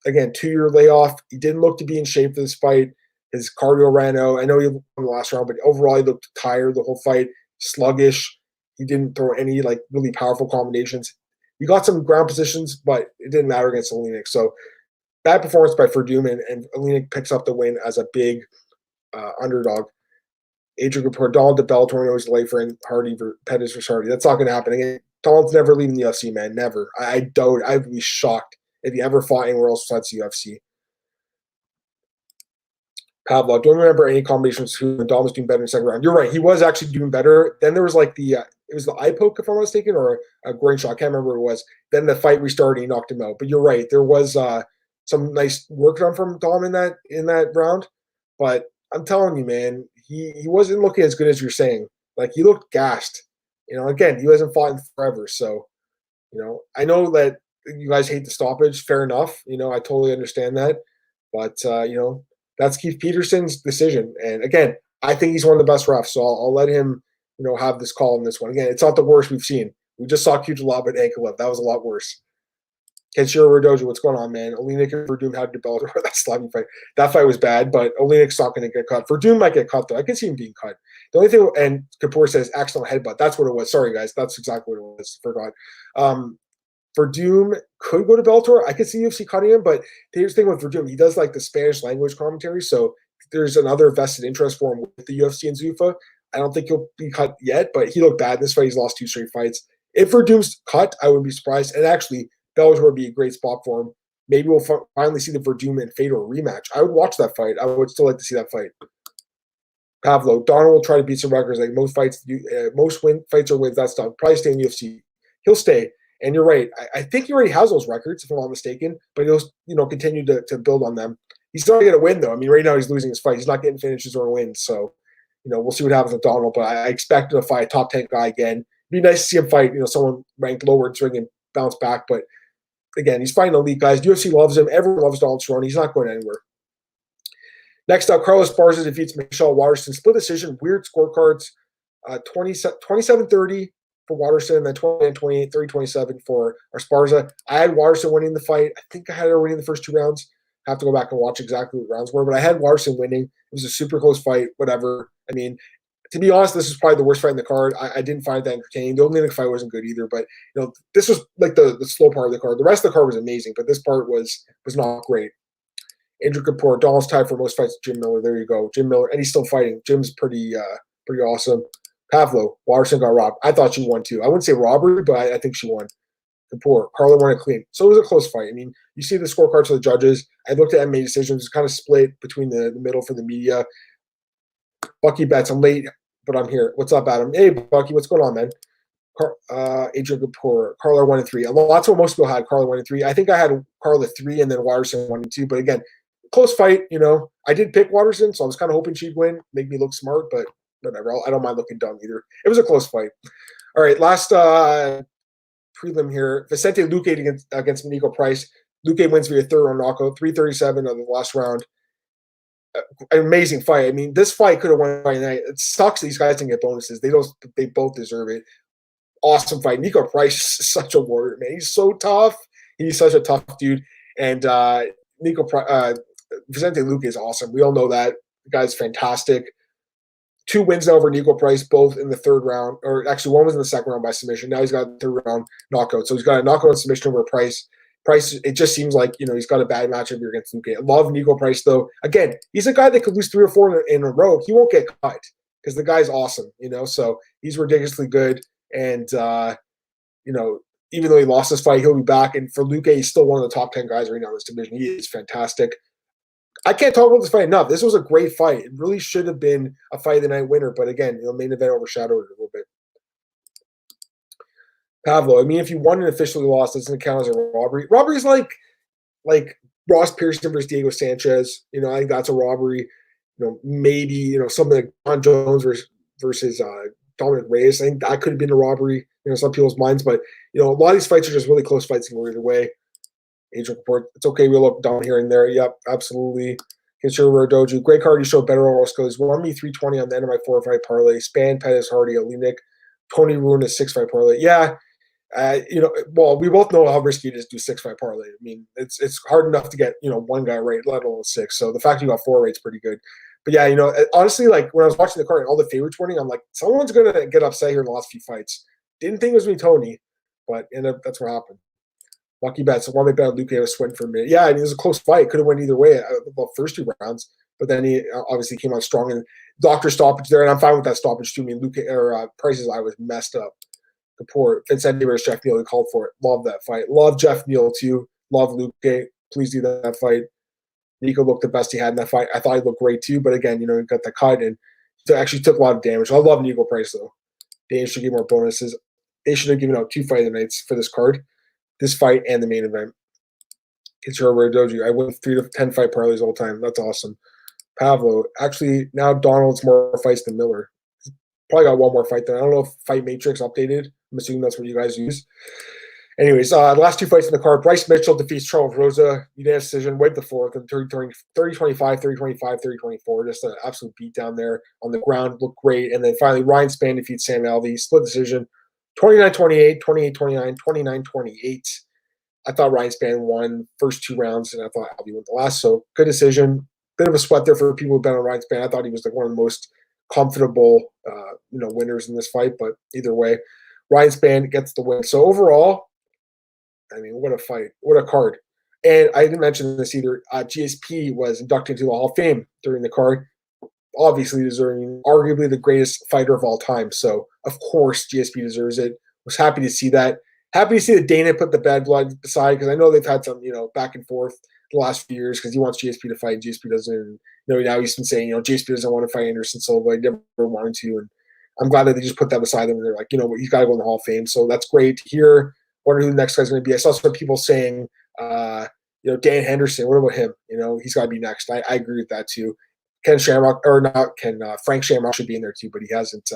Again, 2-year layoff. He didn't look to be in shape for this fight. His cardio ran out. I know he won the last round, but overall he looked tired the whole fight, sluggish. He didn't throw any like really powerful combinations. He got some ground positions, but it didn't matter against Oleinik. So bad performance by Verdum, and Oleinik picks up the win as a big underdog. Adrian Gapur, Donald to Bellator, knows delay for Hardy, Pettis versus Hardy. That's not going to happen again. Donald's never leaving the UFC, man. Never. I doubt. I'd be shocked if he ever fought anywhere else besides the UFC. Pavlov, don't remember any combinations who Dom was doing better in the second round. You're right. He was actually doing better. Then there was like it was the eye poke, if I'm not mistaken, or a groin shot. I can't remember what it was. Then the fight restarted and he knocked him out. But you're right. There was some nice work done from Dom in that round. But I'm telling you, man, he wasn't looking as good as you're saying. Like, he looked gassed. Again, he hasn't fought in forever. So, I know that you guys hate the stoppage. Fair enough. I totally understand that. But, that's Keith Peterson's decision. And again, I think he's one of the best refs. So I'll let him, have this call in this one. Again, it's not the worst we've seen. We just saw Kujalab at Ankalev. That was a lot worse. Kenshiro Rodojo, what's going on, man? Oleinik and Verdum had to Bellator. That slapping fight. That fight was bad, but Oleinik's not going to get cut. Verdum might get cut, though. I can see him being cut. The only thing, and Kapoor says accidental headbutt. That's what it was. Sorry, guys. That's exactly what it was. Forgot. Verdum could go to Bellator. I could see UFC cutting him, but here's the thing with Verdum. He does like the Spanish language commentary, so there's another vested interest for him with the UFC and Zuffa. I don't think he'll be cut yet, but he looked bad in this fight. He's lost 2 straight fights. If Verdum's cut, I wouldn't be surprised. And actually, Bellator would be a great spot for him. Maybe we'll finally see the Verdum and Fedor rematch. I would watch that fight. I would still like to see that fight. Pavlo, Donald will try to beat some records. Like most fights, fights are wins. That stuff. Probably stay in the UFC. He'll stay. And you're right. I think he already has those records, if I'm not mistaken. But he'll continue to build on them. He's not going to win though. I mean, right now he's losing his fight. He's not getting finishes or wins. So, we'll see what happens with Donald. But I expect him to fight a top 10 guy again. It'd be nice to see him fight, someone ranked lower so he can bounce back. But again, he's fighting elite guys. UFC loves him. Everyone loves Donald Cerrone. He's not going anywhere. Next up, Carlos Esparza defeats Michelle Waterson. Split decision, weird scorecards. 27-30 for Waterson, and then 29-28, 30-27 for Esparza. I had Waterson winning the fight. I think I had her winning the first 2 rounds. I have to go back and watch exactly what rounds were, but I had Waterson winning. It was a super close fight, whatever. I mean, to be honest, this was probably the worst fight in the card. I didn't find it that entertaining. The only fight wasn't good either, but this was like the slow part of the card. The rest of the card was amazing, but this part was not great. Andrew Kapoor, Donald's tied for most fights with Jim Miller. There you go. Jim Miller, and he's still fighting. Jim's pretty awesome. Pavlo, Waterson got robbed. I thought she won too. I wouldn't say robbery, but I think she won. Kapoor, Carla won it clean. So it was a close fight. I mean, you see the scorecards for the judges. I looked at MMA decisions. It's kind of split between the middle for the media. Bucky bets. I'm late, but I'm here. What's up, Adam? Hey, Bucky, what's going on, man? Adrian Kapoor, Carla 1-3. Lots of what most people had Carla 1-3. I think I had Carla 3 and then Waterson 1-2. But again, close fight. I did pick Waterson, so I was kind of hoping she'd win, make me look smart, but whatever. I don't mind looking dumb either. It was a close fight. All right, last prelim here. Vicente Luque against Nico Price. Luque wins via 3rd round knockout, 3:37 of the last round. An amazing fight. I mean, this fight could have won Friday night. It sucks these guys didn't get bonuses. They both deserve it. Awesome fight. Nico Price is such a warrior, man. He's so tough. He's such a tough dude. And Vicente Luque is awesome. We all know that. The guy's fantastic. 2 wins now over Nico Price, both in the 3rd round. Or actually, one was in the 2nd round by submission. Now he's got a 3rd round knockout. So he's got a knockout and submission over Price. Price, it just seems like, he's got a bad matchup here against Luque. I love Nico Price, though. Again, he's a guy that could lose 3 or 4 in a row. He won't get cut because the guy's awesome, so he's ridiculously good. And, even though he lost this fight, he'll be back. And for Luque, he's still one of the top 10 guys right now in this division. He is fantastic. I can't talk about this fight enough. This was a great fight. It really should have been a fight of the night winner. But again, main event overshadowed it a little bit. Pavlo, I mean, if you won and officially lost, it doesn't count as a robbery. Robbery is like Ross Pearson versus Diego Sanchez. I think that's a robbery. Maybe, something like John Jones versus Dominic Reyes. I think that could have been a robbery, some people's minds. But, a lot of these fights are just really close fights and go either way. Angel report. It's okay. We'll look down here and there. Yep, absolutely. Consider Doju. Great card. You showed better overall skills. Won me 320 on the end of my 4-fight parlay. Span, Pettis, Hardy, Olenek. Tony ruined a 6-fight parlay. Yeah. Well, we both know how risky it is to do 6-fight parlay. I mean, it's hard enough to get, one guy right, let alone 6. So the fact you got 4 right's pretty good. But yeah, honestly, like when I was watching the card and all the favorites winning, I'm like, someone's going to get upset here in the last few fights. Didn't think it was me, Tony, but that's what happened. Lucky bets. So one bet on Luque was sweating for a minute. Yeah, I mean, it was a close fight. Could have went either way the first 2 rounds, but then he obviously came out strong. And doctor stoppage there, and I'm fine with that stoppage too. I mean, Luque or Price's eye was messed up. Kapoor, Vincent versus Jeff Neal. He called for it. Love that fight. Love Jeff Neal too. Love Luque. Please do that fight. Nico looked the best he had in that fight. I thought he looked great too, but again, he got the cut and actually took a lot of damage. I love Nico Price though. They should give more bonuses. They should have given out 2 fight of the nights for this card. This fight and the main event. Consider Doju. I win 3 to 10 fight parlays all the time. That's awesome. Pavlo. Actually, now Donald's more fights than Miller. Probably got 1 more fight then. I don't know if Fight Matrix updated. I'm assuming that's what you guys use. Anyways, last 2 fights in the card. Bryce Mitchell defeats Charles Rosa. Unanimous decision. Wiped the 4th. 30-25, 30-25, 30-24. Just an absolute beatdown there on the ground. Looked great. And then finally, Ryan Spann defeats Sam Alvey. Split decision. 29-28, 28-29, 29-28. I thought Ryan Spann won first 2 rounds, and I thought Alvey won the last. So good decision. Bit of a sweat there for people who've been on Ryan Spann. I thought he was like one of the most comfortable, winners in this fight. But either way, Ryan Spann gets the win. So overall, I mean, what a fight. What a card. And I didn't mention this either. GSP was inducted into the Hall of Fame during the card. Obviously deserving, arguably the greatest fighter of all time. So, of course, GSP deserves it. Was happy to see that. Happy to see that Dana put the bad blood aside because I know they've had some, back and forth the last few years because he wants GSP to fight. GSP doesn't. And, now he's been saying, GSP doesn't want to fight Anderson Silva. He never wanted to. And I'm glad that they just put that beside him and they're like, he's got to go in the Hall of Fame. So that's great to hear. Wonder who the next guy's going to be. I saw some people saying, Dan Henderson. What about him? He's got to be next. I agree with that too. Frank Shamrock should be in there too, but he hasn't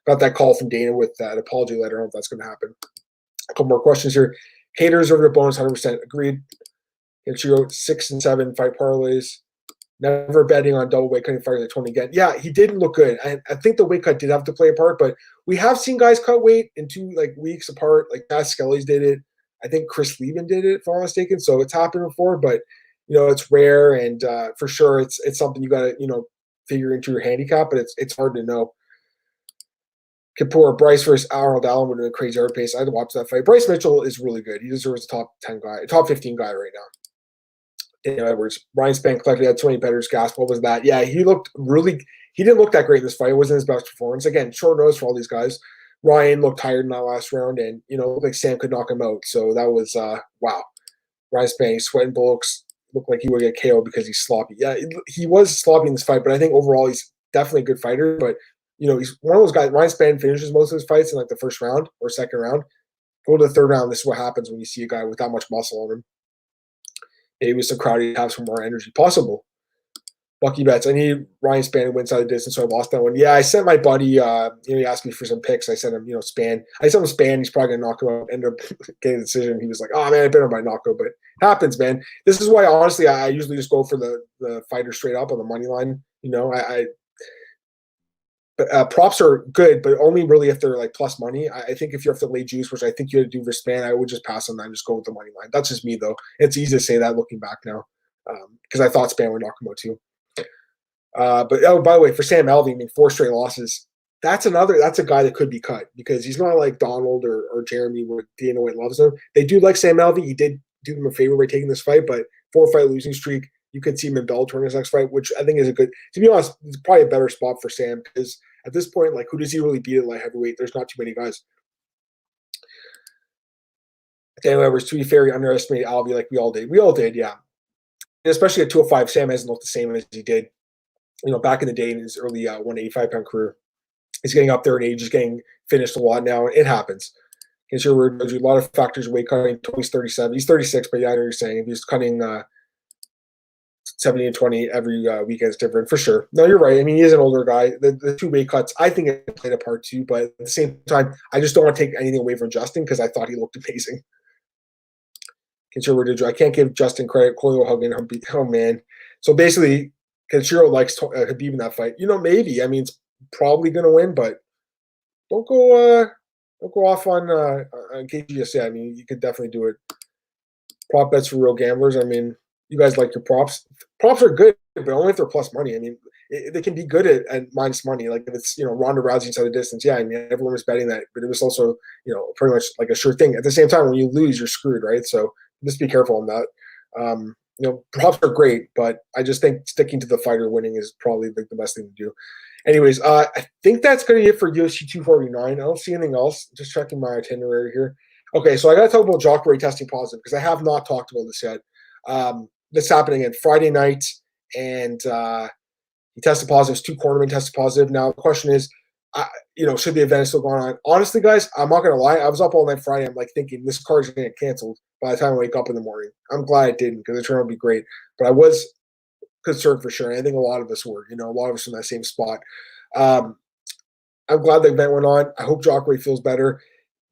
got that call from Dana with that apology letter. I don't know if that's going to happen. A couple more questions here. Haters over the bonus, 100% agreed. Ichiro 6 and 7 fight parlays. Never betting on double weight cutting fighters like Tony again. Yeah, he didn't look good. I think the weight cut did have to play a part, but we have seen guys cut weight in 2 weeks apart. Like Matt Skelly's did it. I think Chris Leben did it, if I'm not mistaken. So it's happened before, but it's rare, and for sure it's something you got to figure into your handicap, but it's hard to know. Kapoor, Bryce versus Arnold Allen would have been a crazy hard pace. I had to watch that fight. Bryce Mitchell is really good. He deserves a top 10 guy, top 15 guy right now. Daniel Edwards, Ryan Spann collected had 20 bettors. Gasp, what was that? Yeah, he didn't look that great in this fight. It wasn't his best performance. Again, short notice for all these guys. Ryan looked tired in that last round, and looked like Sam could knock him out. So that was wow. Ryan Spann sweating bullocks. Looked like he would get KO because he's sloppy. Yeah, he was sloppy in this fight, but I think overall he's definitely a good fighter. But he's one of those guys. Ryan Spann finishes most of his fights in the first round or second round. Go to the third round. This is what happens when you see a guy with that much muscle on him. Maybe with some crowd, he'd have some more energy. Possible. Bucky bets. I need Ryan Spann to win inside the distance, so I lost that one. Yeah, I sent my buddy. He asked me for some picks. I sent him, Spann. I sent him Spann. He's probably gonna knock him out. Ended up getting a decision. He was like, "Oh man, I bet on my knockout," but happens, man. This is why, honestly, I usually just go for the fighter straight up on the money line. But props are good, but only really if they're plus money. I think if you have to lay juice, which I think you had to do for Spann, I would just pass on that and just go with the money line. That's just me, though. It's easy to say that looking back now, because I thought Spann would knock him out too. But by the way, for Sam Alvey, 4 straight losses. That's a guy that could be cut because he's not like Donald or Jeremy where Dana White loves him. They do like Sam Alvey. He did do them a favor by taking this fight, but 4-fight losing streak. You could see him in Bellator in his next fight, which I think is to be honest, it's probably a better spot for Sam because at this point, who does he really beat at light heavyweight? There's not too many guys. Daniel Edwards, to be fair, he underestimated Alvey like we all did. We all did, yeah. And especially at 205, Sam hasn't looked the same as he did, back in the day in his early 185-pound career. He's getting up there in age, he's getting finished a lot now. It happens. There's a lot of factors weight cutting. Tony's 37. He's 36, but yeah, I know what you're saying. If he's cutting 70 and 20 every weekend is different for sure. No, you're right. He is an older guy. The 2 weight cuts, I think it played a part too, but at the same time, I just don't want to take anything away from Justin because I thought he looked amazing. I can't give Justin credit. Colio hugging him. Oh, man. So basically, Kenshiro likes Khabib in that fight. Maybe. It's probably going to win, but don't go off on KGSA. You could definitely do it. Prop bets for real gamblers. You guys like your props. Props are good, but only if they're plus money. They can be good at minus money. Like if it's, Ronda Rousey inside the distance. Yeah, everyone was betting that, but it was also, pretty much like a sure thing. At the same time, when you lose, you're screwed, right? So just be careful on that. Props are great, but I just think sticking to the fighter winning is probably the best thing to do. Anyways, I think that's going to be it for UFC 249. I don't see anything else. Just checking my itinerary here. Okay, so I got to talk about Jacare testing positive because I have not talked about this yet. This happening on Friday night, and he tested positive. 2 cornermen tested positive. Now the question is, should the event still go on? Honestly, guys, I'm not gonna lie. I was up all night Friday. I'm thinking this card's gonna get canceled by the time I wake up in the morning. I'm glad it didn't because the turn would be great. But I was concerned for sure. And I think a lot of us were. A lot of us in that same spot. I'm glad the event went on. I hope Jacare feels better.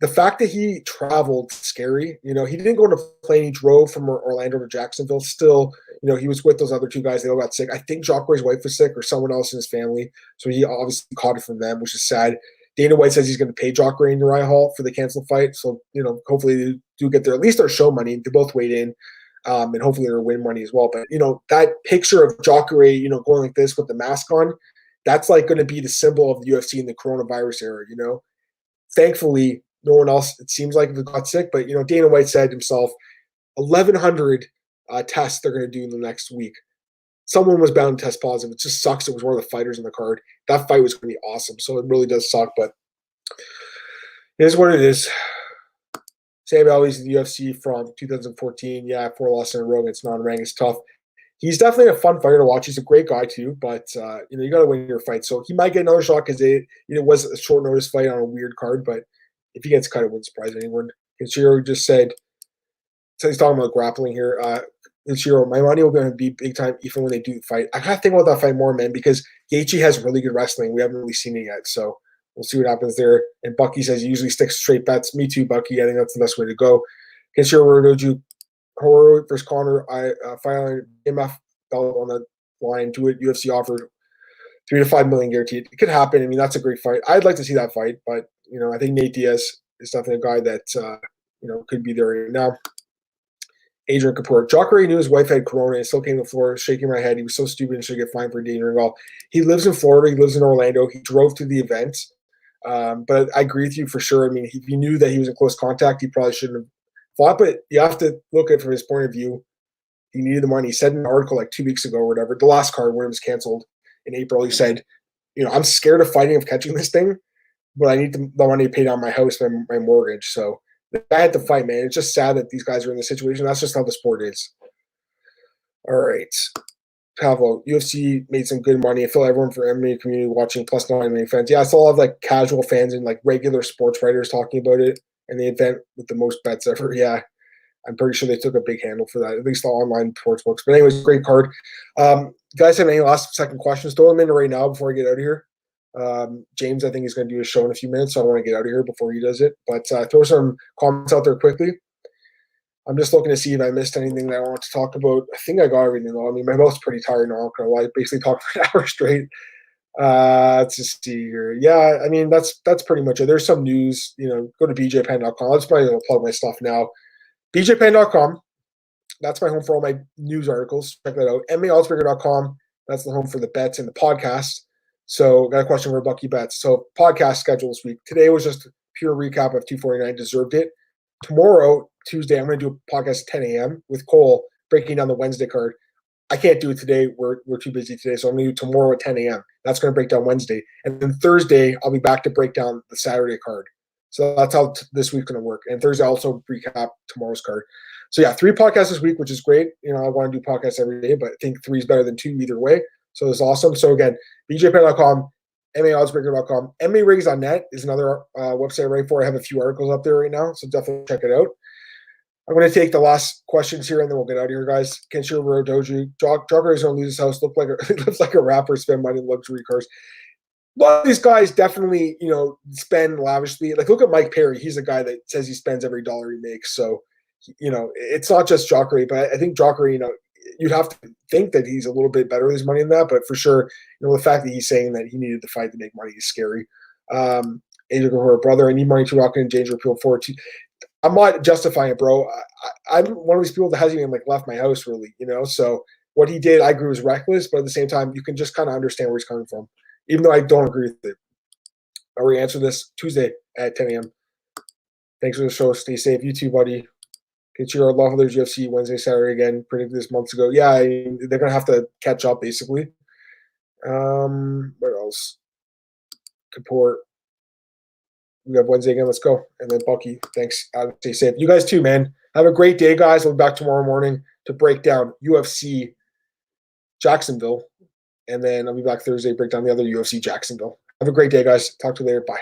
The fact that he traveled, scary. He didn't go on a plane. He drove from Orlando to Jacksonville. Still, he was with those other 2 guys. They all got sick. I think Jacare's wife was sick or someone else in his family. So he obviously caught it from them, which is sad. Dana White says he's going to pay Jacare and Uriah Hall for the canceled fight. So, hopefully they do get at least their show money. They both weighed in. And hopefully their win money as well. But, that picture of Jacare, going like this with the mask on, that's going to be the symbol of the UFC in the coronavirus era, Thankfully, no one else, it seems like, got sick. But, Dana White said himself, 1,100 test they're going to do in the next week. Someone was bound to test positive. It just sucks. It was one of the fighters in the card. That fight was going to be awesome. So it really does suck, but it is what it is. Sam Alvey's in the UFC from 2014. Yeah, 4 losses in a row against non-rank. It's tough. He's definitely a fun fighter to watch. He's a great guy too, but you got to win your fight. So he might get another shot because it was a short notice fight on a weird card. But if he gets cut, it wouldn't surprise anyone. Kenshiro just said, so he's talking about grappling here. Kenshiro, my money will going to be big time even when they do the fight. I got to think about that fight more, man, because Gaethje has really good wrestling. We haven't really seen it yet, so we'll see what happens there. And Bucky says he usually sticks straight bets. Me too, Bucky. I think that's the best way to go. Kenshiro Rodoju, Horror versus Conor. I filing MF belt on the line. Do it. UFC offered $3 to $5 million guaranteed. It could happen. I mean, that's a great fight. I'd like to see that fight, but I think Nate Diaz is definitely a guy that could be there now. Adrian Kapoor. Jacare knew his wife had corona and still came to Florida, shaking my head. He was so stupid and should get fined for endangering golf. He lives in Florida. He lives in Orlando. He drove to the event. But I agree with you for sure. I mean, if he knew that he was in close contact, he probably shouldn't have fought. But you have to look at it from his point of view. He needed the money. He said in an article like 2 weeks ago or whatever, the last card when it was canceled in April, he said, I'm scared of fighting, of catching this thing, but I need the money to pay down my house, my mortgage. So the guy had to fight, man. It's just sad that these guys are in this situation. That's just how the sport is. All right. Pavlo, UFC made some good money. I feel everyone for MMA community watching plus 9 million fans. Yeah, I still have like casual fans and like regular sports writers talking about it and the event with the most bets ever. Yeah, I'm pretty sure they took a big handle for that, at least the online sports books. But anyways, great card. Guys, have any last second questions? Throw them in right now before I get out of here. James, I think he's going to do a show in a few minutes, so I don't want to get out of here before he does it. But throw some comments out there quickly. I'm just looking to see if I missed anything that I want to talk about. I think I got everything though. I mean, my mouth's pretty tired now. I'm not going to lie. Basically talked for an hour straight. Let's just see here. Yeah, I mean, that's pretty much it. There's some news. Go to bjpen.com. Let's probably plug my stuff now. bjpen.com. That's my home for all my news articles. Check that out. MMAOB.com. That's the home for the bets and the podcast. So got a question for Bucky Bets. So podcast schedule this week. Today was just a pure recap of 249. Deserved it. Tomorrow, Tuesday, I'm going to do a podcast at 10 a.m. with Cole breaking down the Wednesday card. I can't do it today. We're too busy today. So I'm going to do tomorrow at 10 a.m. That's going to break down Wednesday. And then Thursday, I'll be back to break down the Saturday card. So that's how this week's going to work. And Thursday, I'll also recap tomorrow's card. So yeah, 3 podcasts this week, which is great. I want to do podcasts every day, but I think 3 is better than 2 either way. So it's awesome. So again, bjpen.com, MMAOddsbreaker.com. MMARigs.net is another website I write for. I have a few articles up there right now, so definitely check it out. I'm going to take the last questions here, and then we'll get out of here, guys. Kenshiro Rodoju. Jacare is going to lose his house. Looks like a rapper, spend money in luxury cars. A lot of these guys definitely, spend lavishly. Like, look at Mike Perry. He's a guy that says he spends every dollar he makes. So, it's not just Jacare, but I think Jacare, you'd have to think that he's a little bit better with his money than that. But for sure, the fact that he's saying that he needed the fight to make money is scary. Adrian, brother, I need money to rock in Danger Appeal 4-2. I'm not justifying it, bro. I'm one of these people that hasn't even left my house really, So what he did, I agree, was reckless, but at the same time, you can just kind of understand where he's coming from, even though I don't agree with it. I'll answer this Tuesday at 10 a.m. Thanks for the show. Stay safe. You too, buddy. Kenshiro Loeffler's UFC Wednesday, Saturday again. Predicted this months ago. Yeah, they're gonna have to catch up basically. What else? Kapoor. We have Wednesday again. Let's go. And then Bucky. Thanks. Stay safe. You guys too, man. Have a great day, guys. I'll be back tomorrow morning to break down UFC Jacksonville. And then I'll be back Thursday to break down the other UFC Jacksonville. Have a great day, guys. Talk to you later. Bye.